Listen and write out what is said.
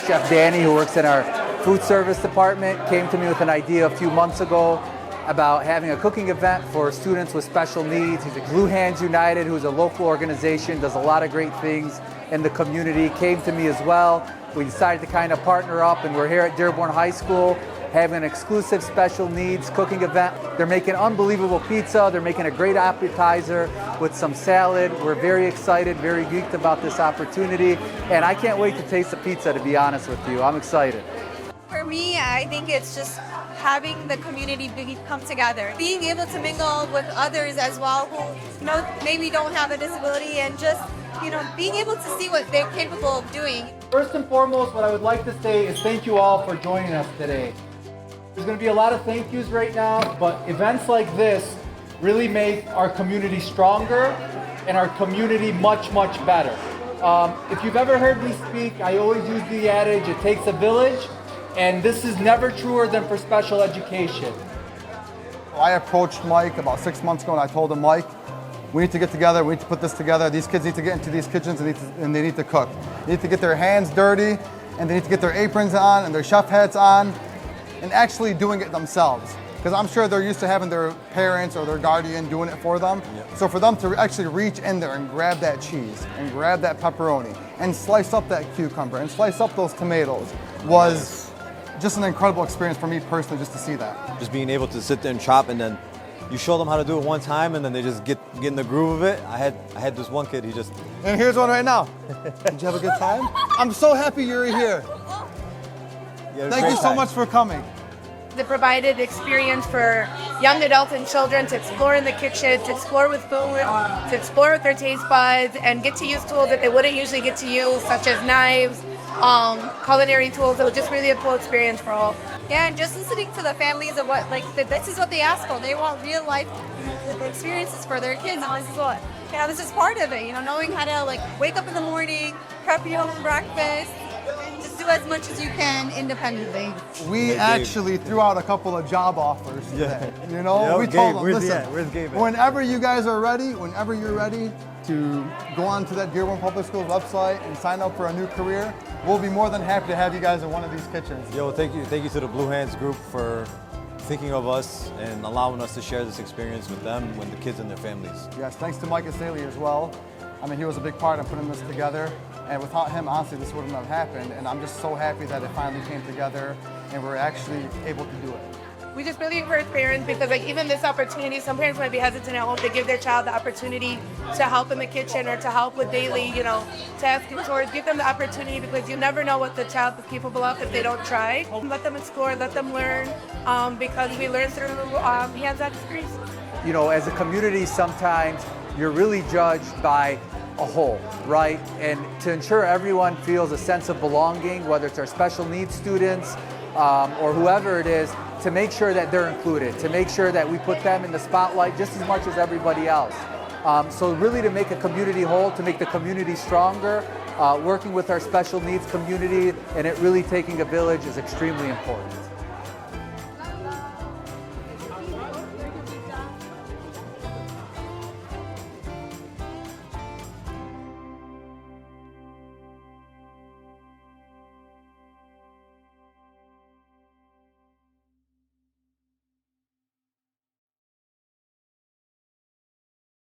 Chef Danny, who works in our food service department, came to me with an idea a few months ago about having a cooking event for students with special needs. He's a Hands United, who's a local organization, does a lot of great things in the community, came to me as well. We decided to kind of partner up, and we're here at Dearborn High School having an exclusive special needs cooking event. They're making unbelievable pizza. They're making a great appetizer with some salad. We're very excited, very geeked about this opportunity, and I can't wait to taste the pizza, to be honest with you. I'm excited. For me, I think it's just having the community come together, being able to mingle with others as well who maybe don't have a disability, and just being able to see what they're capable of doing. First and foremost, what I would like to say is thank you all for joining us today. There's going to be a lot of thank yous right now, but events like this really make our community stronger and our community much, much better. If you've ever heard me speak, I always use the adage, it takes a village, and this is never truer than for special education. I approached Mike about 6 months ago and I told him, Mike, we need to get together, we need to put this together. These kids need to get into these kitchens and they need to cook. They need to get their hands dirty, and they need to get their aprons on and their chef hats on and actually doing it themselves. Because I'm sure they're used to having their parents or their guardian doing it for them. Yep. So for them to actually reach in there and grab that cheese and grab that pepperoni and slice up that cucumber and slice up those tomatoes was just an incredible experience for me personally, just to see that. Just being able to sit there and chop, and then you show them how to do it one time, and then they just get in the groove of it. I had this one kid, he just... And here's one right now. Did you have a good time? I'm so happy you're here. Thank you so much for coming. They provided experience for young adults and children to explore in the kitchen, to explore with food, to explore with their taste buds, and get to use tools that they wouldn't usually get to use, such as knives, culinary tools. It was just really a cool experience for all. Yeah, and just listening to the families of what, this is what they ask for. They want real life experiences for their kids, and this is part of it. Knowing how to wake up in the morning, prep your own breakfast, and just do as much as you can independently. We actually threw out a couple of job offers today. Yo, we Gabe, told them, where's listen, Gabe at? whenever you guys are ready, whenever you're ready to go on to that Dearborn Public Schools website and sign up for a new career, we'll be more than happy to have you guys in one of these kitchens. Yo, thank you to the Blue Hands group for thinking of us and allowing us to share this experience with them, with the kids and their families. Yes, thanks to Mike Asaley as well. I mean, he was a big part of putting this together, and without him, honestly, this wouldn't have happened, and I'm just so happy that it finally came together and we're actually able to do it. We just really encourage parents, because even this opportunity, some parents might be hesitant at home to give their child the opportunity to help in the kitchen or to help with daily, tasks and chores. Give them the opportunity, because you never know what the child is capable of if they don't try. Let them explore, let them learn, because we learn through hands-on experience. As a community, sometimes you're really judged by a whole, right? And to ensure everyone feels a sense of belonging, whether it's our special needs students or whoever it is, to make sure that they're included, to make sure that we put them in the spotlight just as much as everybody else. So really to make a community whole, to make the community stronger, working with our special needs community, and it really taking a village is extremely important.